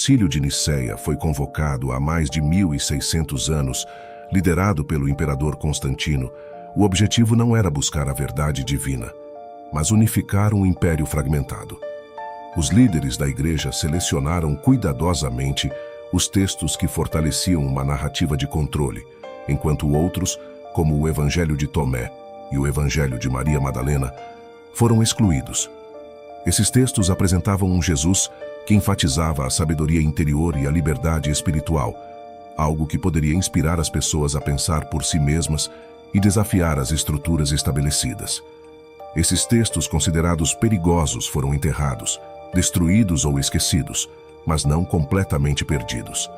Concílio de Nicéia foi convocado há mais de 1600 anos, liderado pelo imperador Constantino, o objetivo não era buscar a verdade divina, mas unificar um império fragmentado. Os líderes da Igreja selecionaram cuidadosamente os textos que fortaleciam uma narrativa de controle, enquanto outros, como o Evangelho de Tomé e o Evangelho de Maria Madalena, foram excluídos. Esses textos apresentavam um Jesus que enfatizava a sabedoria interior e a liberdade espiritual, algo que poderia inspirar as pessoas a pensar por si mesmas e desafiar as estruturas estabelecidas. Esses textos considerados perigosos foram enterrados, destruídos ou esquecidos, mas não completamente perdidos.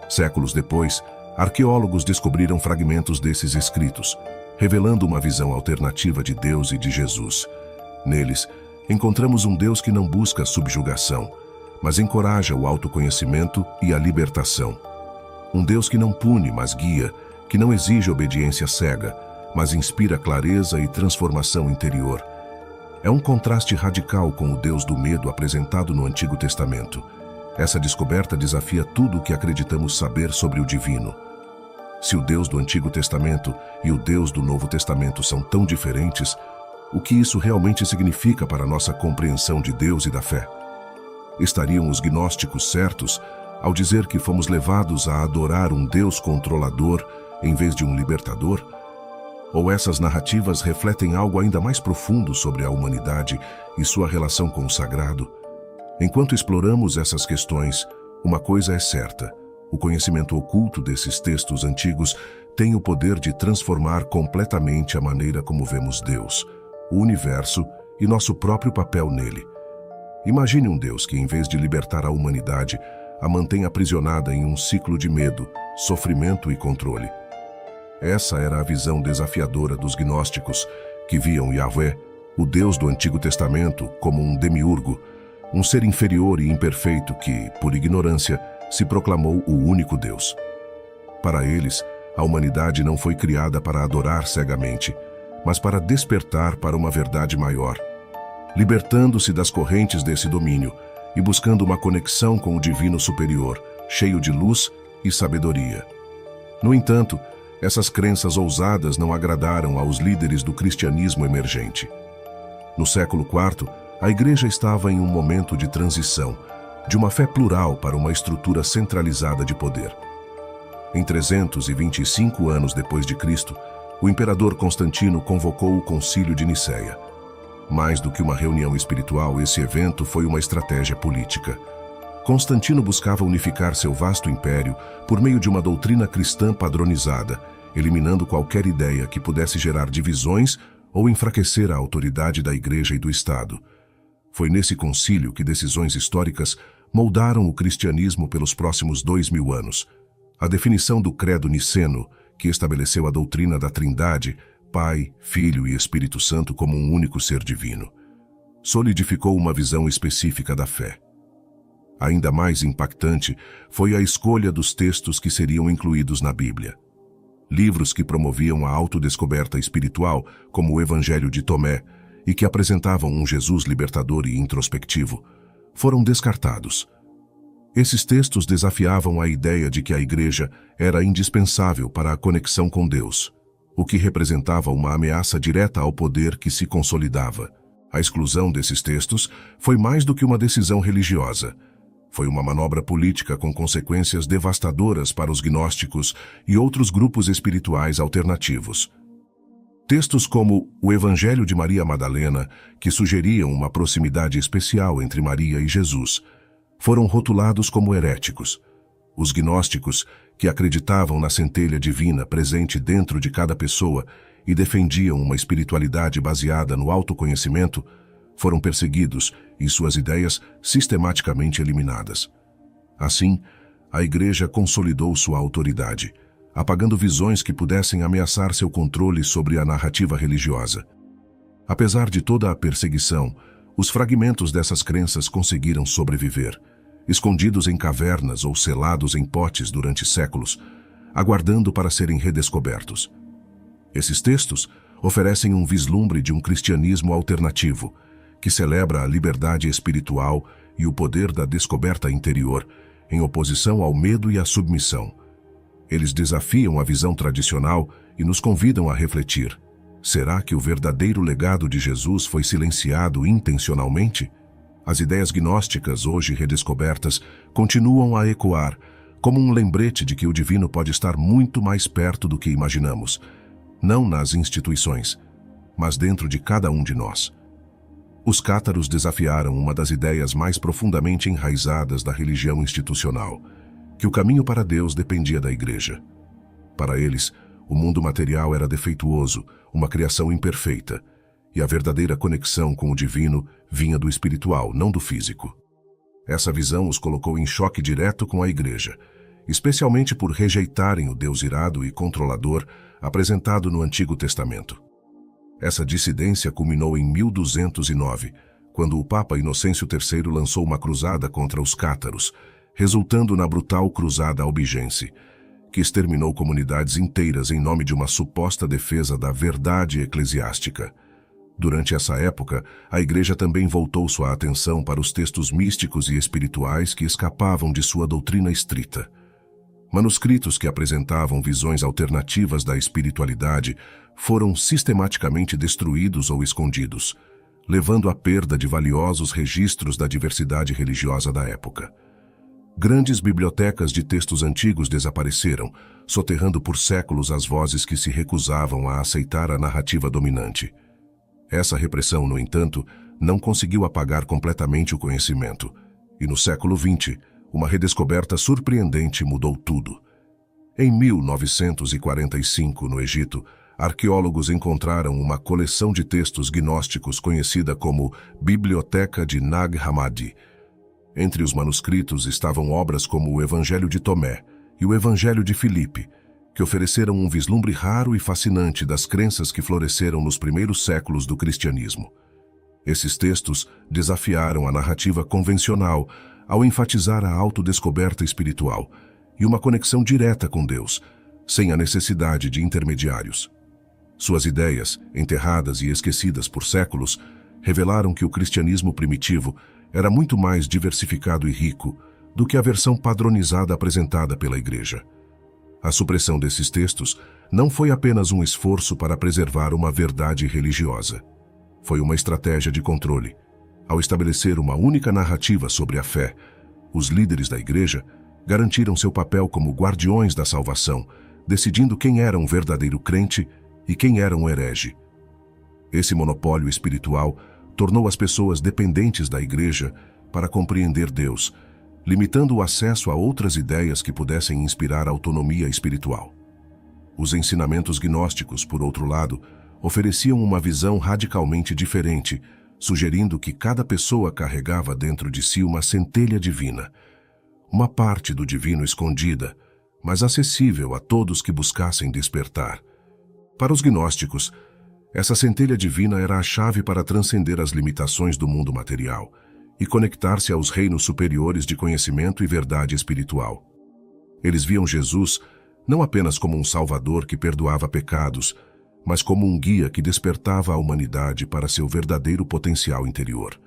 Séculos depois, arqueólogos descobriram fragmentos desses escritos, revelando uma visão alternativa de Deus e de Jesus. Neles, encontramos um Deus que não busca subjugação, mas encoraja o autoconhecimento e a libertação. Um Deus que não pune, mas guia, que não exige obediência cega, mas inspira clareza e transformação interior. É um contraste radical com o Deus do medo apresentado no Antigo Testamento. Essa descoberta desafia tudo o que acreditamos saber sobre o divino. Se o Deus do Antigo Testamento e o Deus do Novo Testamento são tão diferentes, o que isso realmente significa para a nossa compreensão de Deus e da fé? Estariam os gnósticos certos ao dizer que fomos levados a adorar um Deus controlador em vez de um libertador? Ou essas narrativas refletem algo ainda mais profundo sobre a humanidade e sua relação com o sagrado? Enquanto exploramos essas questões, uma coisa é certa: o conhecimento oculto desses textos antigos tem o poder de transformar completamente a maneira como vemos Deus, o universo e nosso próprio papel nele. Imagine um Deus que, em vez de libertar a humanidade, a mantém aprisionada em um ciclo de medo, sofrimento e controle. Essa era a visão desafiadora dos gnósticos, que viam Yahvé, o Deus do Antigo Testamento, como um demiurgo, um ser inferior e imperfeito que, por ignorância, se proclamou o único Deus. Para eles, a humanidade não foi criada para adorar cegamente, mas para despertar para uma verdade maior, libertando-se das correntes desse domínio e buscando uma conexão com o divino superior, cheio de luz e sabedoria. No entanto, essas crenças ousadas não agradaram aos líderes do cristianismo emergente. No século IV, a Igreja estava em um momento de transição, de uma fé plural para uma estrutura centralizada de poder. Em 325 anos depois de Cristo, o imperador Constantino convocou o Concílio de Nicéia. Mais do que uma reunião espiritual, esse evento foi uma estratégia política. Constantino buscava unificar seu vasto império por meio de uma doutrina cristã padronizada, eliminando qualquer ideia que pudesse gerar divisões ou enfraquecer a autoridade da Igreja e do Estado. Foi nesse concílio que decisões históricas moldaram o cristianismo pelos próximos 2000 anos. A definição do Credo Niceno, que estabeleceu a doutrina da Trindade, Pai, Filho e Espírito Santo como um único ser divino, solidificou uma visão específica da fé. Ainda mais impactante foi a escolha dos textos que seriam incluídos na Bíblia. Livros que promoviam a autodescoberta espiritual, como o Evangelho de Tomé, e que apresentavam um Jesus libertador e introspectivo, foram descartados. Esses textos desafiavam a ideia de que a Igreja era indispensável para a conexão com Deus, o que representava uma ameaça direta ao poder que se consolidava. A exclusão desses textos foi mais do que uma decisão religiosa. Foi uma manobra política com consequências devastadoras para os gnósticos e outros grupos espirituais alternativos. Textos como o Evangelho de Maria Madalena, que sugeriam uma proximidade especial entre Maria e Jesus, foram rotulados como heréticos. Os gnósticos, que acreditavam na centelha divina presente dentro de cada pessoa e defendiam uma espiritualidade baseada no autoconhecimento, foram perseguidos e suas ideias sistematicamente eliminadas. Assim, a Igreja consolidou sua autoridade, apagando visões que pudessem ameaçar seu controle sobre a narrativa religiosa. Apesar de toda a perseguição, os fragmentos dessas crenças conseguiram sobreviver, escondidos em cavernas ou selados em potes durante séculos, aguardando para serem redescobertos. Esses textos oferecem um vislumbre de um cristianismo alternativo, que celebra a liberdade espiritual e o poder da descoberta interior, em oposição ao medo e à submissão. Eles desafiam a visão tradicional e nos convidam a refletir. Será que o verdadeiro legado de Jesus foi silenciado intencionalmente? As ideias gnósticas, hoje redescobertas, continuam a ecoar, como um lembrete de que o divino pode estar muito mais perto do que imaginamos, não nas instituições, mas dentro de cada um de nós. Os cátaros desafiaram uma das ideias mais profundamente enraizadas da religião institucional, que o caminho para Deus dependia da igreja. Para eles, o mundo material era defeituoso, uma criação imperfeita, e a verdadeira conexão com o divino vinha do espiritual, não do físico. Essa visão os colocou em choque direto com a igreja, especialmente por rejeitarem o Deus irado e controlador apresentado no Antigo Testamento. Essa dissidência culminou em 1209, quando o Papa Inocêncio III lançou uma cruzada contra os cátaros, resultando na brutal Cruzada Albigense, que exterminou comunidades inteiras em nome de uma suposta defesa da verdade eclesiástica. Durante essa época, a Igreja também voltou sua atenção para os textos místicos e espirituais que escapavam de sua doutrina estrita. Manuscritos que apresentavam visões alternativas da espiritualidade foram sistematicamente destruídos ou escondidos, levando à perda de valiosos registros da diversidade religiosa da época. Grandes bibliotecas de textos antigos desapareceram, soterrando por séculos as vozes que se recusavam a aceitar a narrativa dominante. Essa repressão, no entanto, não conseguiu apagar completamente o conhecimento, e no século XX, uma redescoberta surpreendente mudou tudo. Em 1945, no Egito, arqueólogos encontraram uma coleção de textos gnósticos conhecida como Biblioteca de Nag Hammadi. Entre os manuscritos estavam obras como o Evangelho de Tomé e o Evangelho de Filipe, que ofereceram um vislumbre raro e fascinante das crenças que floresceram nos primeiros séculos do cristianismo. Esses textos desafiaram a narrativa convencional ao enfatizar a autodescoberta espiritual e uma conexão direta com Deus, sem a necessidade de intermediários. Suas ideias, enterradas e esquecidas por séculos, revelaram que o cristianismo primitivo era muito mais diversificado e rico do que a versão padronizada apresentada pela Igreja. A supressão desses textos não foi apenas um esforço para preservar uma verdade religiosa. Foi uma estratégia de controle. Ao estabelecer uma única narrativa sobre a fé, os líderes da Igreja garantiram seu papel como guardiões da salvação, decidindo quem era um verdadeiro crente e quem era um herege. Esse monopólio espiritual tornou as pessoas dependentes da Igreja para compreender Deus, limitando o acesso a outras ideias que pudessem inspirar autonomia espiritual. Os ensinamentos gnósticos, por outro lado, ofereciam uma visão radicalmente diferente, sugerindo que cada pessoa carregava dentro de si uma centelha divina, uma parte do divino escondida, mas acessível a todos que buscassem despertar. Para os gnósticos, essa centelha divina era a chave para transcender as limitações do mundo material e conectar-se aos reinos superiores de conhecimento e verdade espiritual. Eles viam Jesus não apenas como um salvador que perdoava pecados, mas como um guia que despertava a humanidade para seu verdadeiro potencial interior.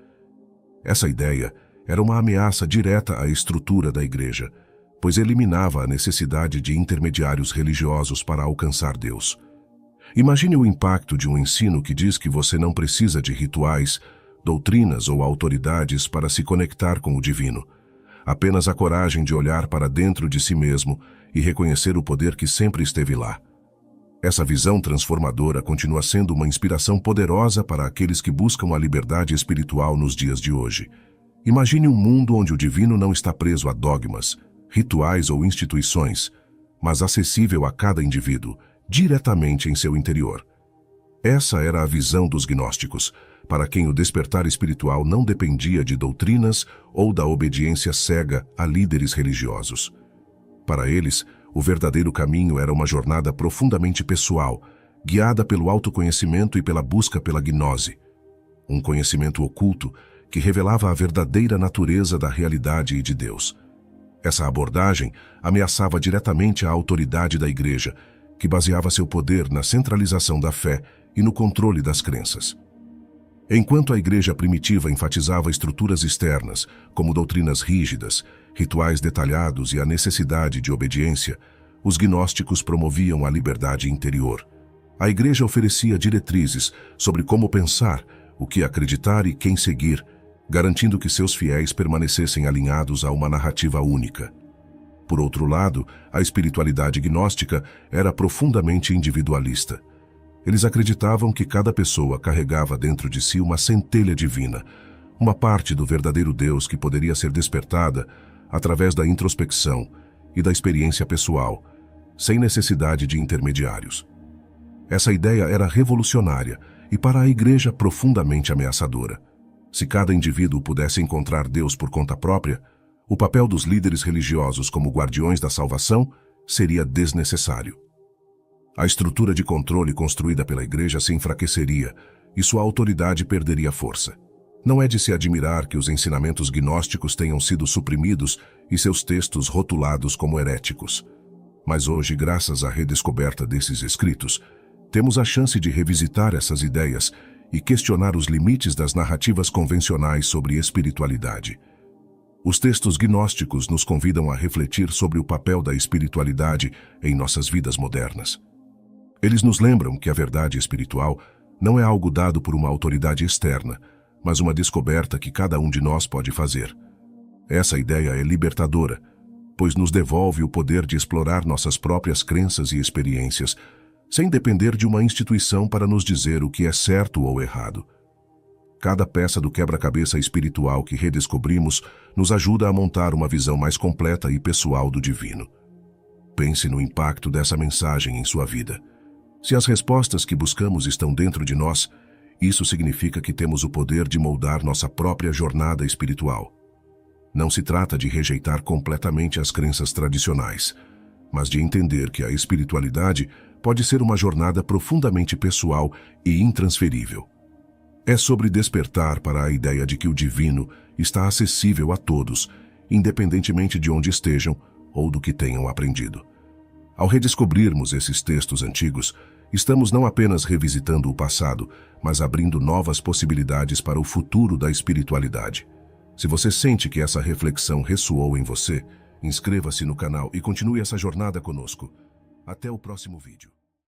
Essa ideia era uma ameaça direta à estrutura da Igreja, pois eliminava a necessidade de intermediários religiosos para alcançar Deus. Imagine o impacto de um ensino que diz que você não precisa de rituais, doutrinas ou autoridades para se conectar com o divino. Apenas a coragem de olhar para dentro de si mesmo e reconhecer o poder que sempre esteve lá. Essa visão transformadora continua sendo uma inspiração poderosa para aqueles que buscam a liberdade espiritual nos dias de hoje. Imagine um mundo onde o divino não está preso a dogmas, rituais ou instituições, mas acessível a cada indivíduo, diretamente em seu interior. Essa era a visão dos gnósticos, para quem o despertar espiritual não dependia de doutrinas ou da obediência cega a líderes religiosos. Para eles, o verdadeiro caminho era uma jornada profundamente pessoal, guiada pelo autoconhecimento e pela busca pela gnose. Um conhecimento oculto que revelava a verdadeira natureza da realidade e de Deus. Essa abordagem ameaçava diretamente a autoridade da Igreja, que baseava seu poder na centralização da fé e no controle das crenças. Enquanto a igreja primitiva enfatizava estruturas externas, como doutrinas rígidas, rituais detalhados e a necessidade de obediência, os gnósticos promoviam a liberdade interior. A igreja oferecia diretrizes sobre como pensar, o que acreditar e quem seguir, garantindo que seus fiéis permanecessem alinhados a uma narrativa única. Por outro lado, a espiritualidade gnóstica era profundamente individualista. Eles acreditavam que cada pessoa carregava dentro de si uma centelha divina, uma parte do verdadeiro Deus que poderia ser despertada através da introspecção e da experiência pessoal, sem necessidade de intermediários. Essa ideia era revolucionária e para a igreja profundamente ameaçadora. Se cada indivíduo pudesse encontrar Deus por conta própria, o papel dos líderes religiosos como guardiões da salvação seria desnecessário. A estrutura de controle construída pela igreja se enfraqueceria e sua autoridade perderia força. Não é de se admirar que os ensinamentos gnósticos tenham sido suprimidos e seus textos rotulados como heréticos. Mas hoje, graças à redescoberta desses escritos, temos a chance de revisitar essas ideias e questionar os limites das narrativas convencionais sobre espiritualidade. Os textos gnósticos nos convidam a refletir sobre o papel da espiritualidade em nossas vidas modernas. Eles nos lembram que a verdade espiritual não é algo dado por uma autoridade externa, mas uma descoberta que cada um de nós pode fazer. Essa ideia é libertadora, pois nos devolve o poder de explorar nossas próprias crenças e experiências, sem depender de uma instituição para nos dizer o que é certo ou errado. Cada peça do quebra-cabeça espiritual que redescobrimos nos ajuda a montar uma visão mais completa e pessoal do divino. Pense no impacto dessa mensagem em sua vida. Se as respostas que buscamos estão dentro de nós, isso significa que temos o poder de moldar nossa própria jornada espiritual. Não se trata de rejeitar completamente as crenças tradicionais, mas de entender que a espiritualidade pode ser uma jornada profundamente pessoal e intransferível. É sobre despertar para a ideia de que o divino está acessível a todos, independentemente de onde estejam ou do que tenham aprendido. Ao redescobrirmos esses textos antigos, estamos não apenas revisitando o passado, mas abrindo novas possibilidades para o futuro da espiritualidade. Se você sente que essa reflexão ressoou em você, inscreva-se no canal e continue essa jornada conosco. Até o próximo vídeo.